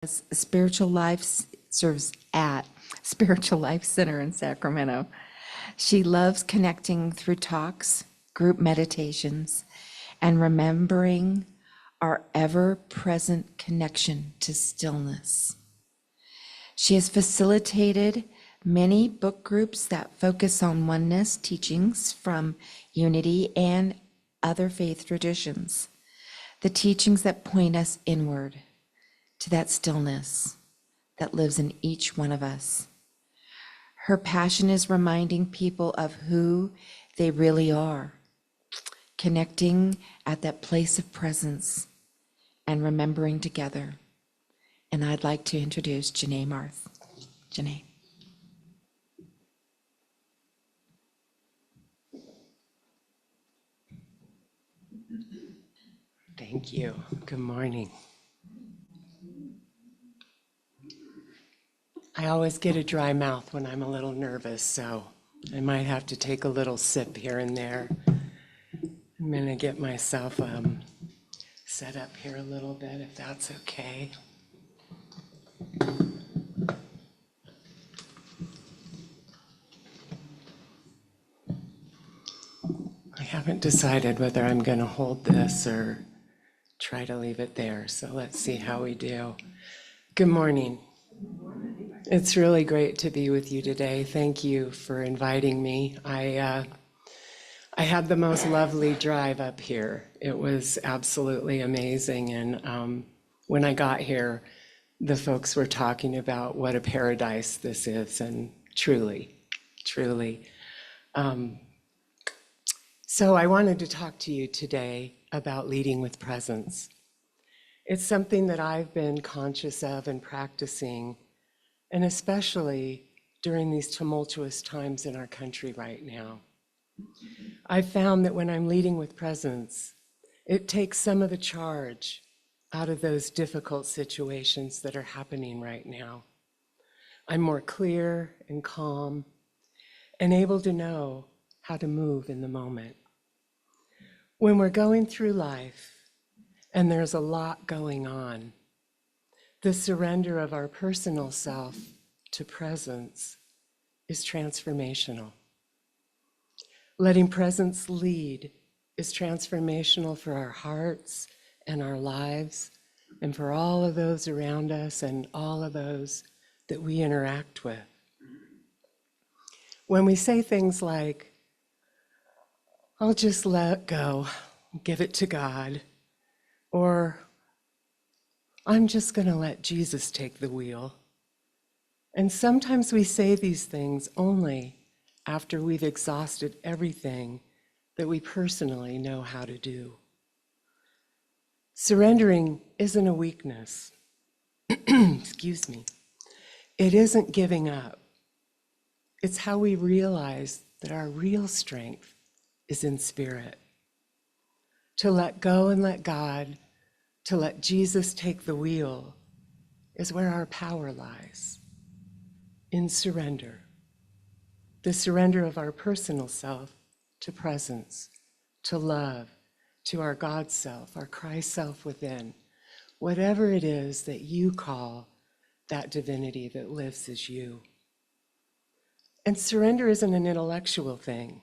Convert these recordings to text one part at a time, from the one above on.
Spiritual Life serves at Spiritual Life Center in Sacramento. She loves connecting through talks, group meditations, and remembering our ever-present connection to stillness. She has facilitated many book groups that focus on oneness teachings from unity and other faith traditions, the teachings that point us inward to that stillness that lives in each one of us. Her passion is reminding people of who they really are, connecting at that place of presence and remembering together. And I'd like to introduce Janee Marth. Janee. Thank you. Good morning. I always get a dry mouth when I'm a little nervous, so I might have to take a little sip here and there. I'm going to get myself set up here a little bit, if that's okay. I haven't decided whether I'm going to hold this or try to leave it there, so let's see how we do. Good morning. It's really great to be with you today. Thank you for inviting me. I had the most lovely drive up here. It was absolutely amazing. And when I got here, the folks were talking about what a paradise this is, and truly, truly. So I wanted to talk to you today about leading with presence. It's something that I've been conscious of and practicing, and especially during these tumultuous times in our country right now. I've found that when I'm leading with presence, it takes some of the charge out of those difficult situations that are happening right now. I'm more clear and calm and able to know how to move in the moment. When we're going through life and there's a lot going on, the surrender of our personal self to presence is transformational. Letting presence lead is transformational for our hearts and our lives and for all of those around us and all of those that we interact with. When we say things like, I'll just let go, give it to God, or I'm just going to let Jesus take the wheel. And sometimes we say these things only after we've exhausted everything that we personally know how to do. Surrendering isn't a weakness. Excuse me. It isn't giving up. It's how we realize that our real strength is in spirit. To let go and let God, to let Jesus take the wheel, is where our power lies, in surrender. The surrender of our personal self to presence, to love, to our God self, our Christ self within, whatever it is that you call that divinity that lives as you. And surrender isn't an intellectual thing.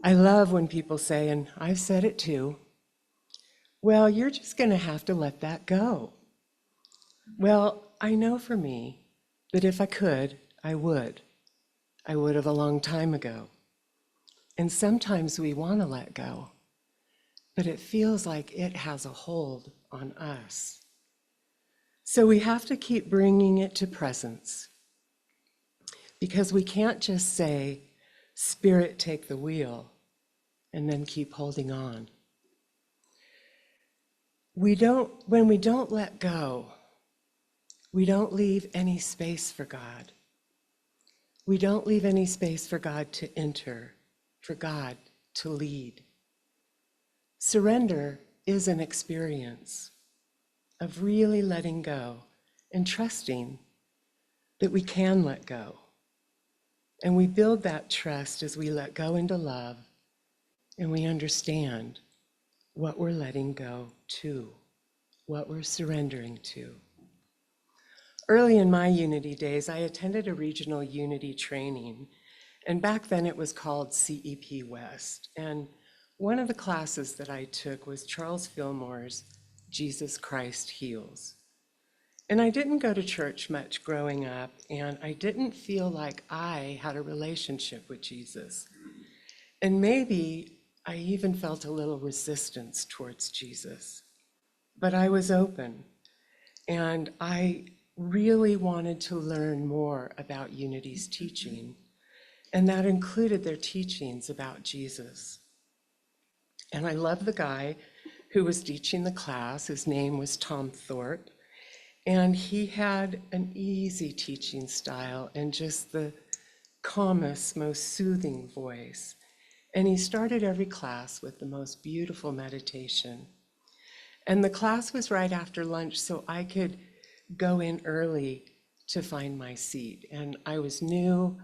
I love when people say, and I've said it too, well, you're just going to have to let that go. Well, I know for me that if I could, I would. I would have a long time ago. And sometimes we want to let go, but it feels like it has a hold on us. So we have to keep bringing it to presence, because we can't just say, Spirit, take the wheel, and then keep holding on. When we don't let go, we don't leave any space for God. We don't leave any space for God to enter, for God to lead. Surrender is an experience of really letting go and trusting that we can let go. And we build that trust as we let go into love and we understand what we're letting go to, what we're surrendering to. Early in my Unity days, I attended a regional Unity training, and back then it was called CEP West. And one of the classes that I took was Charles Fillmore's Jesus Christ Heals. And I didn't go to church much growing up, and I didn't feel like I had a relationship with Jesus. And maybe I even felt a little resistance towards Jesus. But I was open, and I really wanted to learn more about Unity's teaching, and that included their teachings about Jesus. And I loved the guy who was teaching the class. His name was Tom Thorpe, and he had an easy teaching style and just the calmest, most soothing voice. And he started every class with the most beautiful meditation. And the class was right after lunch, so I could go in early to find my seat. And I was new,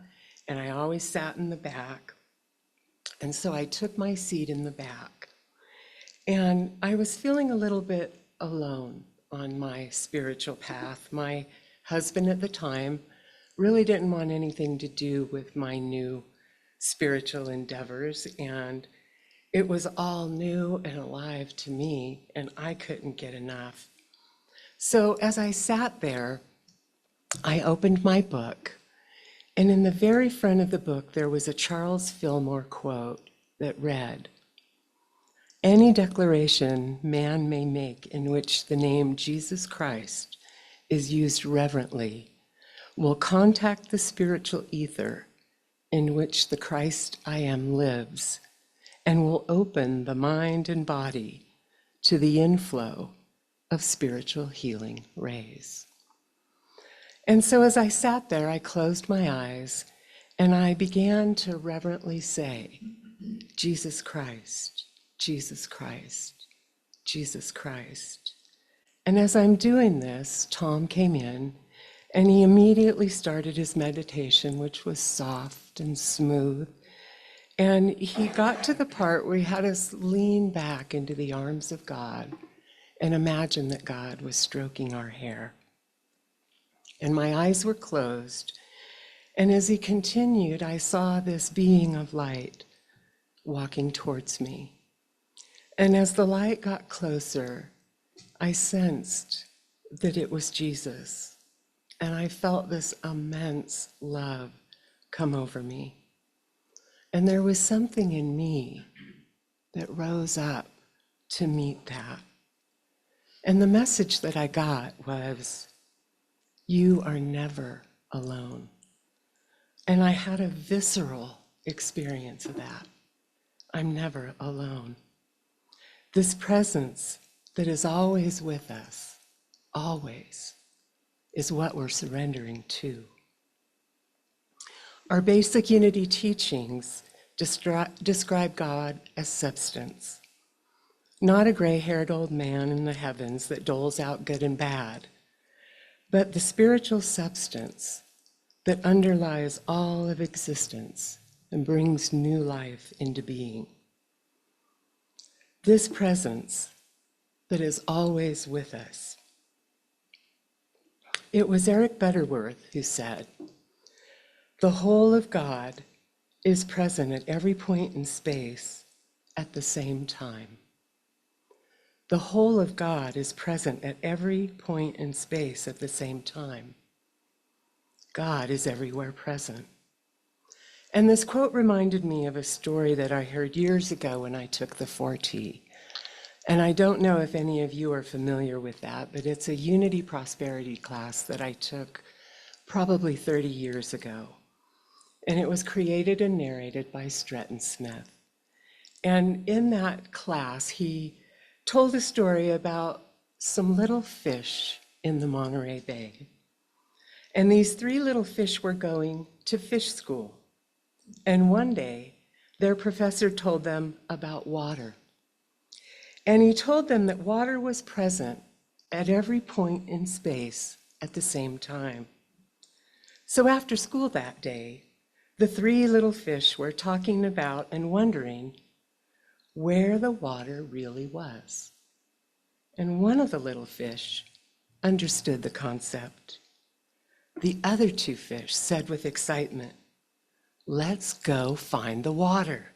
and I always sat in the back. And so I took my seat in the back. And I was feeling a little bit alone on my spiritual path. My husband at the time really didn't want anything to do with my new spiritual endeavors, and it was all new and alive to me, and I couldn't get enough. So as I sat there, I opened my book, and in the very front of the book, there was a Charles Fillmore quote that read, "Any declaration man may make in which the name Jesus Christ is used reverently will contact the spiritual ether in which the Christ I am lives, and will open the mind and body to the inflow of spiritual healing rays." And so as I sat there, I closed my eyes and I began to reverently say, Jesus Christ, Jesus Christ, Jesus Christ. And as I'm doing this, Tom came in and he immediately started his meditation, which was soft and smooth. And he got to the part where he had us lean back into the arms of God and imagine that God was stroking our hair. And my eyes were closed. And as he continued, I saw this being of light walking towards me. And as the light got closer, I sensed that it was Jesus. And I felt this immense love come over me. And there was something in me that rose up to meet that. And the message that I got was, you are never alone. And I had a visceral experience of that. I'm never alone. This presence that is always with us, always, is what we're surrendering to. Our basic Unity teachings describe God as substance, not a gray-haired old man in the heavens that doles out good and bad, but the spiritual substance that underlies all of existence and brings new life into being. This presence that is always with us. It was Eric Butterworth who said, "The whole of God is present at every point in space at the same time." The whole of God is present at every point in space at the same time. God is everywhere present. And this quote reminded me of a story that I heard years ago when I took the 4T. And I don't know if any of you are familiar with that, but it's a Unity Prosperity class that I took probably 30 years ago. And it was created and narrated by Stretton Smith. And in that class, he told a story about some little fish in the Monterey Bay. And these 3 little fish were going to fish school. And one day, their professor told them about water. And he told them that water was present at every point in space at the same time. So after school that day, the 3 little fish were talking about and wondering where the water really was. And one of the little fish understood the concept. The other two fish said with excitement, "Let's go find the water."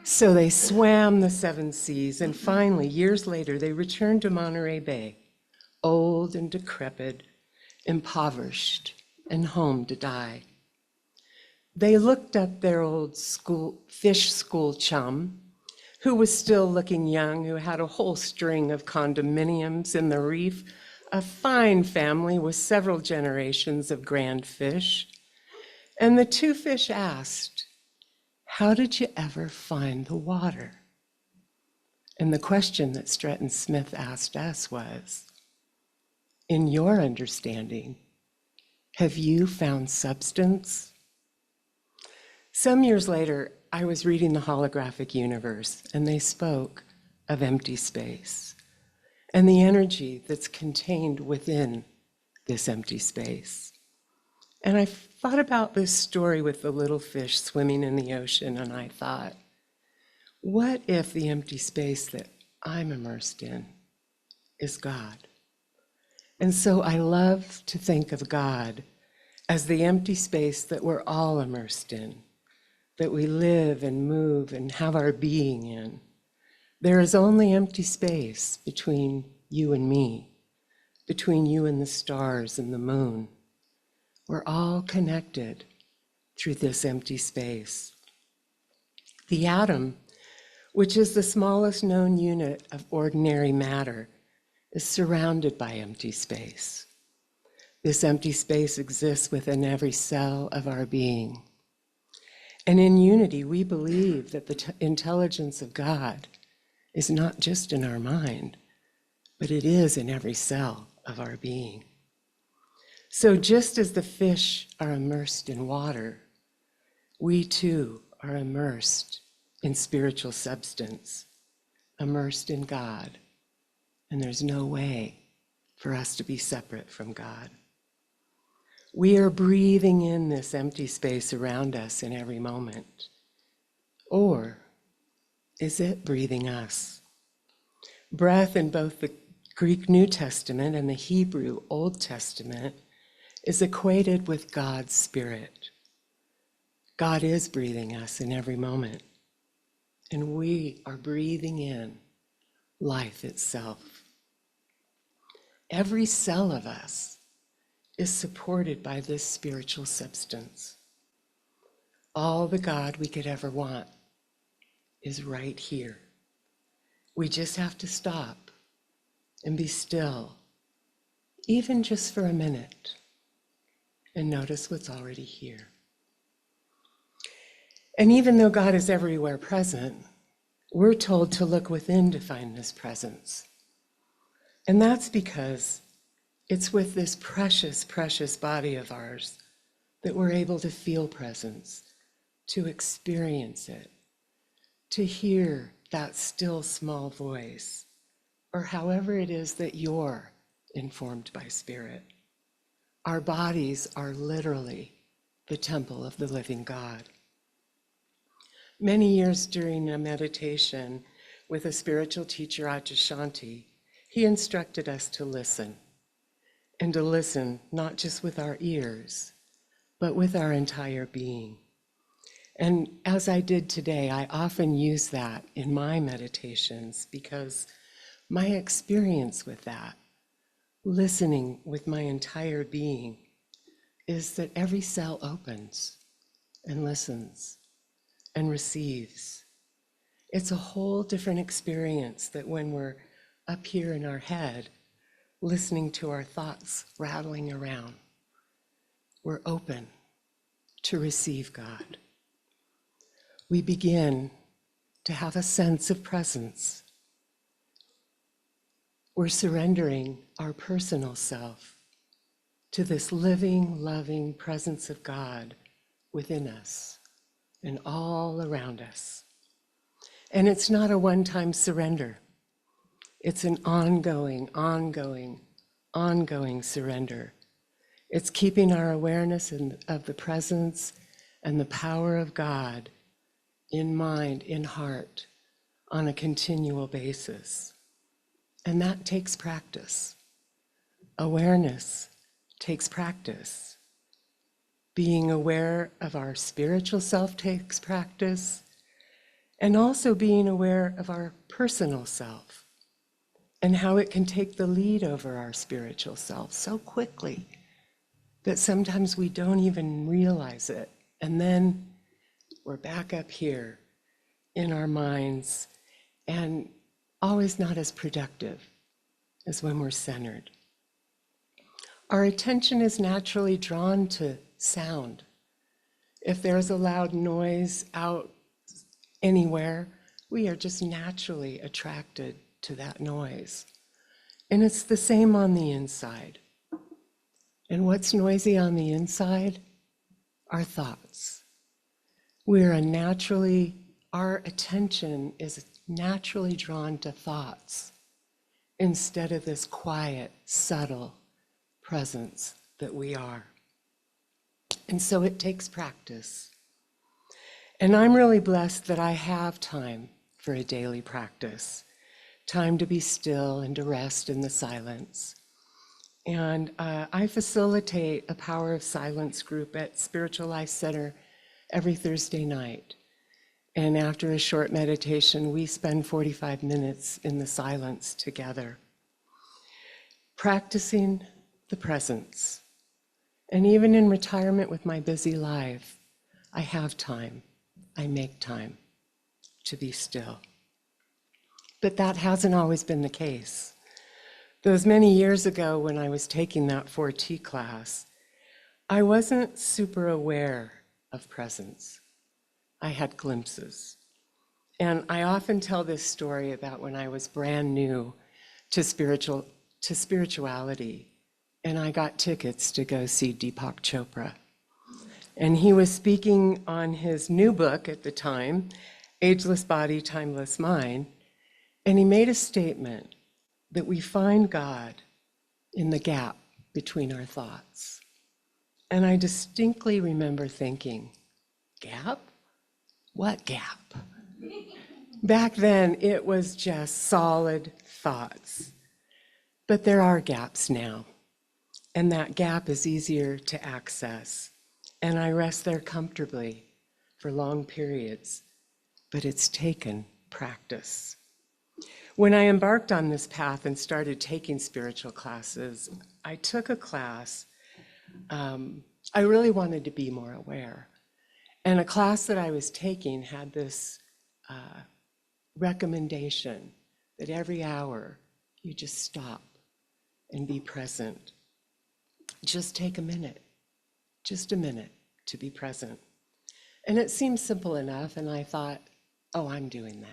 So they swam the seven seas, and finally, years later, they returned to Monterey Bay, old and decrepit, impoverished, and home to die. They looked at their old fish school chum, who was still looking young, who had a whole string of condominiums in the reef, a fine family with several generations of grand fish. And the two fish asked, "How did you ever find the water?" And the question that Stretton Smith asked us was, in your understanding, have you found substance? Some years later, I was reading The Holographic Universe, and they spoke of empty space and the energy that's contained within this empty space. And I thought about this story with the little fish swimming in the ocean, and I thought, what if the empty space that I'm immersed in is God? And so I love to think of God as the empty space that we're all immersed in, that we live and move and have our being in. There is only empty space between you and me, between you and the stars and the moon. We're all connected through this empty space. The atom, which is the smallest known unit of ordinary matter, is surrounded by empty space. This empty space exists within every cell of our being. And in unity, we believe that the intelligence of God is not just in our mind, but it is in every cell of our being. So just as the fish are immersed in water, we too are immersed in spiritual substance, immersed in God, and there's no way for us to be separate from God. We are breathing in this empty space around us in every moment. Or is it breathing us? Breath in both the Greek New Testament and the Hebrew Old Testament is equated with God's Spirit. God is breathing us in every moment, and we are breathing in life itself. Every cell of us is supported by this spiritual substance. All the God we could ever want is right here. We just have to stop and be still, even just for a minute, and notice what's already here. And even though God is everywhere present, we're told to look within to find this presence. And that's because it's with this precious, precious body of ours that we're able to feel presence, to experience it, to hear that still small voice, or however it is that you're informed by Spirit. Our bodies are literally the temple of the living God. Many years during a meditation with a spiritual teacher, Ajashanti, he instructed us to listen, and to listen not just with our ears, but with our entire being. And as I did today, I often use that in my meditations because my experience with that, listening with my entire being, is that every cell opens and listens and receives. It's a whole different experience that when we're up here in our head, listening to our thoughts rattling around, we're open to receive God. We begin to have a sense of presence. We're surrendering our personal self to this living, loving presence of God within us and all around us. And it's not a one-time surrender. It's an ongoing surrender. It's keeping our awareness of the presence and the power of God in mind, in heart, on a continual basis. And that takes practice. Awareness takes practice. Being aware of our spiritual self takes practice, and also being aware of our personal self and how it can take the lead over our spiritual self so quickly that sometimes we don't even realize it. And then we're back up here in our minds and always not as productive as when we're centered. Our attention is naturally drawn to sound. If there's a loud noise out anywhere, we are just naturally attracted to that noise. And it's the same on the inside. And what's noisy on the inside? Our thoughts. Our attention is naturally drawn to thoughts instead of this quiet, subtle presence that we are. And so it takes practice. And I'm really blessed that I have time for a daily practice, time to be still and to rest in the silence. And I facilitate a Power of Silence group at Spiritual Life Center every Thursday night. And after a short meditation, we spend 45 minutes in the silence together, practicing the presence. And even in retirement with my busy life, I have time. I make time to be still. But that hasn't always been the case. Those many years ago when I was taking that 4T class, I wasn't super aware of presence. I had glimpses. And I often tell this story about when I was brand new to spirituality, and I got tickets to go see Deepak Chopra. And he was speaking on his new book at the time, Ageless Body, Timeless Mind, and he made a statement that we find God in the gap between our thoughts. And I distinctly remember thinking, gap? What gap? Back then, it was just solid thoughts. But there are gaps now, and that gap is easier to access. And I rest there comfortably for long periods, but it's taken practice. When I embarked on this path and started taking spiritual classes, I took a class. I really wanted to be more aware. And a class that I was taking had this recommendation that every hour you just stop and be present. Just take a minute, just a minute to be present. And it seemed simple enough, and I thought, oh, I'm doing that.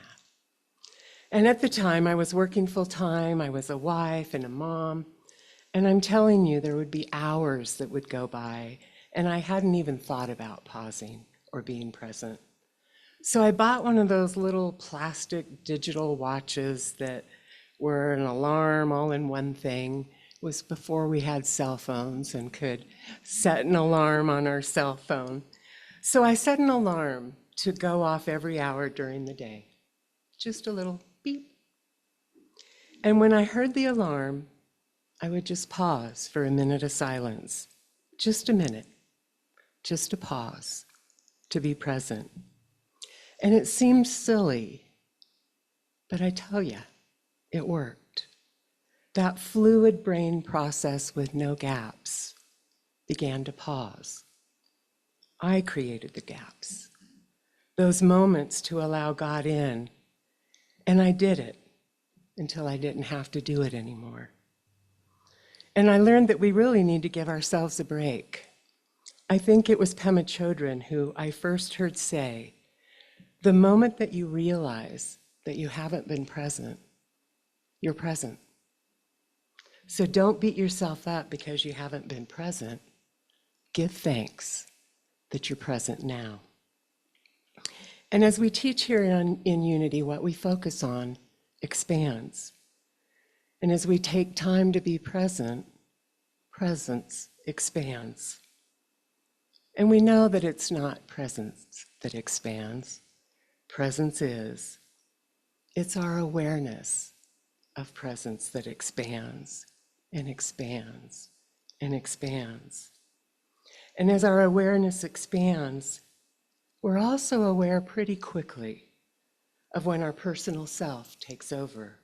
And at the time, I was working full time, I was a wife and a mom, and I'm telling you, there would be hours that would go by, and I hadn't even thought about pausing or being present. So I bought one of those little plastic digital watches that were an alarm all in one thing. It was before we had cell phones and could set an alarm on our cell phone. So I set an alarm to go off every hour during the day, just a little beep. And when I heard the alarm, I would just pause for a minute of silence, just a minute, just a pause to be present. And it seemed silly, but I tell you, it worked. That fluid brain process with no gaps began to pause. I created the gaps, those moments to allow God in, and I did it until I didn't have to do it anymore. And I learned that we really need to give ourselves a break. I think it was Pema Chodron who I first heard say, the moment that you realize that you haven't been present, you're present. So don't beat yourself up because you haven't been present. Give thanks that you're present now. And as we teach here in Unity, what we focus on expands. And as we take time to be present, presence expands. And we know that it's not presence that expands. Presence is. It's our awareness of presence that expands and expands and expands. And as our awareness expands, we're also aware pretty quickly of when our personal self takes over,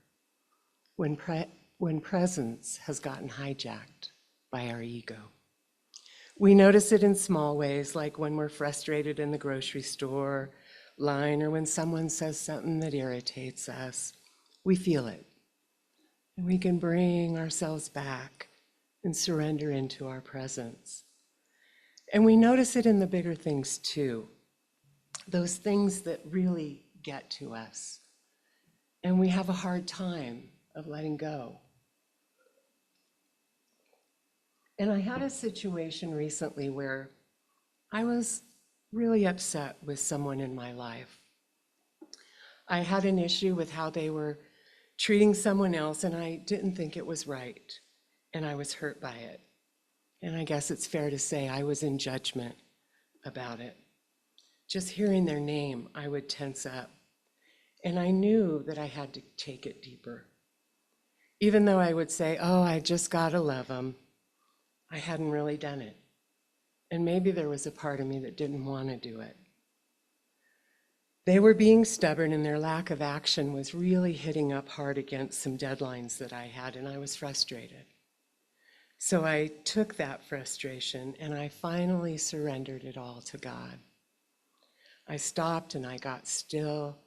when presence has gotten hijacked by our ego. We notice it in small ways, like when we're frustrated in the grocery store line or when someone says something that irritates us. We feel it. And we can bring ourselves back and surrender into our presence. And we notice it in the bigger things too, those things that really get to us. And we have a hard time of letting go. And I had a situation recently where I was really upset with someone in my life. I had an issue with how they were treating someone else, and I didn't think it was right, and I was hurt by it. And I guess it's fair to say I was in judgment about it. Just hearing their name, I would tense up, and I knew that I had to take it deeper. Even though I would say, oh, I just gotta love them, I hadn't really done it. And maybe there was a part of me that didn't want to do it. They were being stubborn, and their lack of action was really hitting up hard against some deadlines that I had, and I was frustrated. So I took that frustration and I finally surrendered it all to God. I stopped and I got still,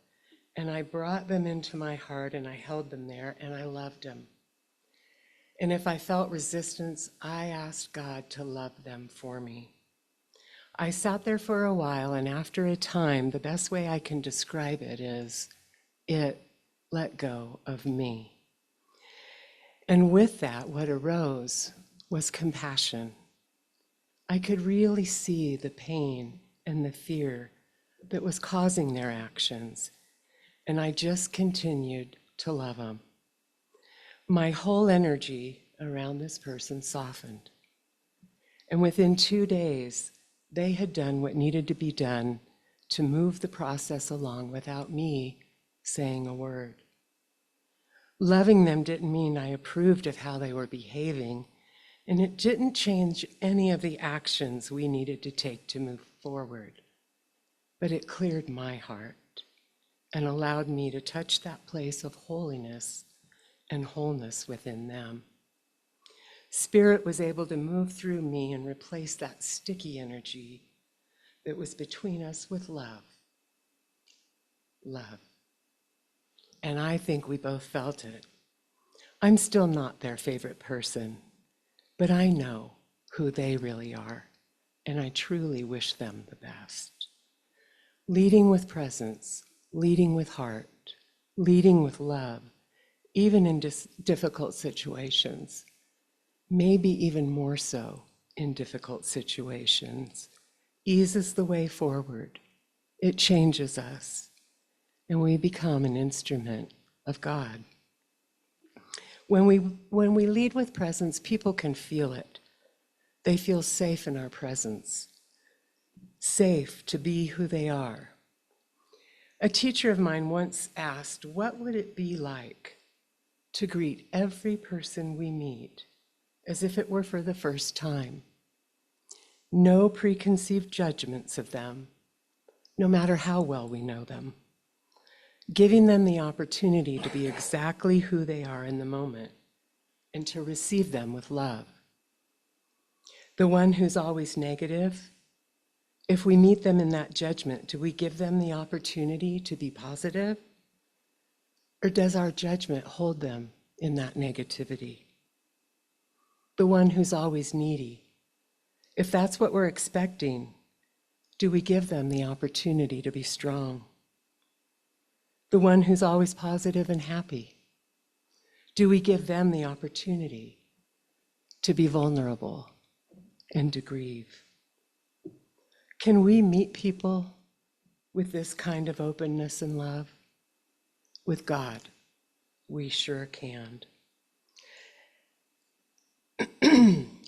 and I brought them into my heart, and I held them there, and I loved them. And if I felt resistance, I asked God to love them for me. I sat there for a while, and after a time, the best way I can describe it is, it let go of me. And with that, what arose was compassion. I could really see the pain and the fear that was causing their actions, and I just continued to love them. My whole energy around this person softened. And within 2 days, they had done what needed to be done to move the process along without me saying a word. Loving them didn't mean I approved of how they were behaving, and it didn't change any of the actions we needed to take to move forward. But it cleared my heart and allowed me to touch that place of holiness and wholeness within them. Spirit was able to move through me and replace that sticky energy that was between us with love. Love. And I think we both felt it. I'm still not their favorite person, but I know who they really are, and I truly wish them the best. Leading with presence, leading with heart, leading with love, even in difficult situations, maybe even more so in difficult situations, eases the way forward. It changes us, and we become an instrument of God. When we lead with presence, people can feel it. They feel safe in our presence, safe to be who they are. A teacher of mine once asked, what would it be like to greet every person we meet as if it were for the first time? No preconceived judgments of them, no matter how well we know them. Giving them the opportunity to be exactly who they are in the moment and to receive them with love. The one who's always negative, if we meet them in that judgment, do we give them the opportunity to be positive? Or does our judgment hold them in that negativity? The one who's always needy, if that's what we're expecting, do we give them the opportunity to be strong? The one who's always positive and happy, do we give them the opportunity to be vulnerable and to grieve? Can we meet people with this kind of openness and love? With God, we sure can.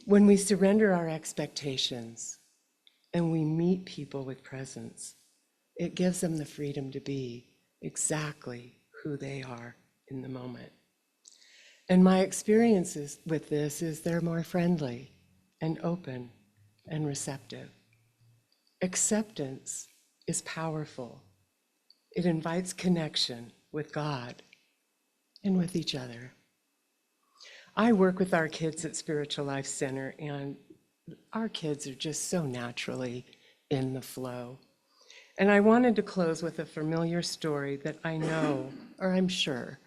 When we surrender our expectations and we meet people with presence, it gives them the freedom to be exactly who they are in the moment. And my experiences with this is they're more friendly. and open and receptive. Acceptance is powerful. It invites connection with God and with each other. I work with our kids at Spiritual Life Center, and our kids are just so naturally in the flow. And I wanted to close with a familiar story that I know, or I'm sure,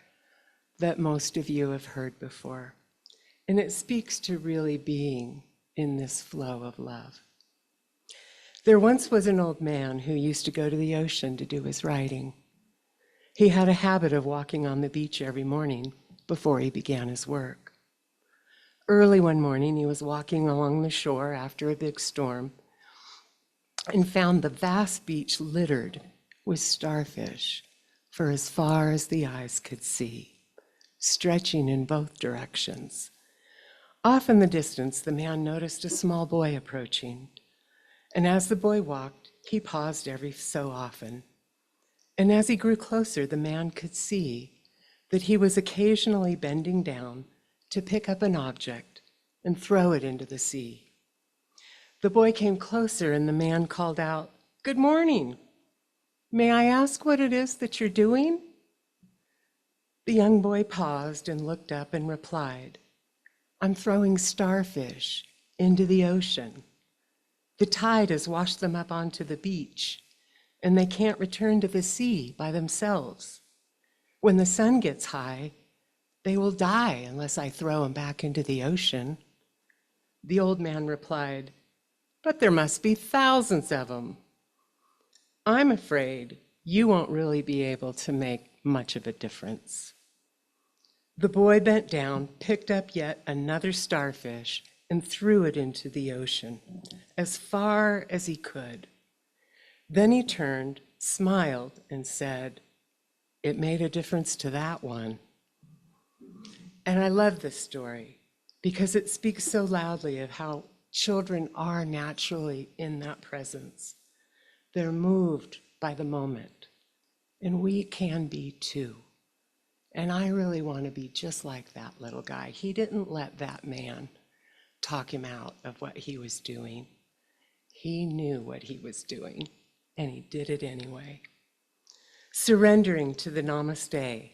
that most of you have heard before. And it speaks to really being in this flow of love. There once was an old man who used to go to the ocean to do his writing. He had a habit of walking on the beach every morning before he began his work. Early one morning, he was walking along the shore after a big storm and found the vast beach littered with starfish for as far as the eyes could see, stretching in both directions. Off in the distance, the man noticed a small boy approaching, and as the boy walked, he paused every so often. And as he grew closer, the man could see that he was occasionally bending down to pick up an object and throw it into the sea. The boy came closer and the man called out, "Good morning. May I ask what it is that you're doing?" The young boy paused and looked up and replied, "I'm throwing starfish into the ocean. The tide has washed them up onto the beach, and they can't return to the sea by themselves. When the sun gets high, they will die unless I throw them back into the ocean." The old man replied, "But there must be thousands of them. I'm afraid you won't really be able to make much of a difference." The boy bent down, picked up yet another starfish, and threw it into the ocean as far as he could. Then he turned, smiled, and said, "It made a difference to that one." And I love this story because it speaks so loudly of how children are naturally in that presence. They're moved by the moment, and we can be too. And I really want to be just like that little guy. He didn't let that man talk him out of what he was doing. He knew what he was doing, and he did it anyway. Surrendering to the namaste,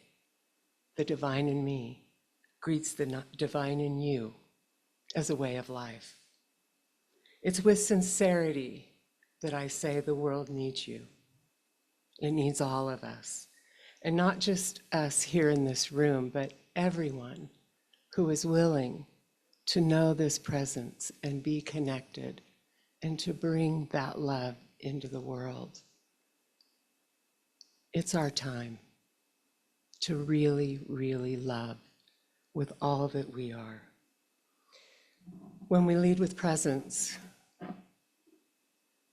the divine in me greets the divine in you as a way of life. It's with sincerity that I say the world needs you. It needs all of us. And not just us here in this room, but everyone who is willing to know this presence and be connected and to bring that love into the world. It's our time to really, really love with all that we are. When we lead with presence,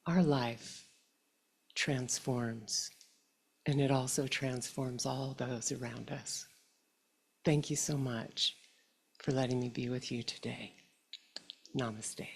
our life transforms, and it also transforms all those around us. Thank you so much for letting me be with you today. Namaste.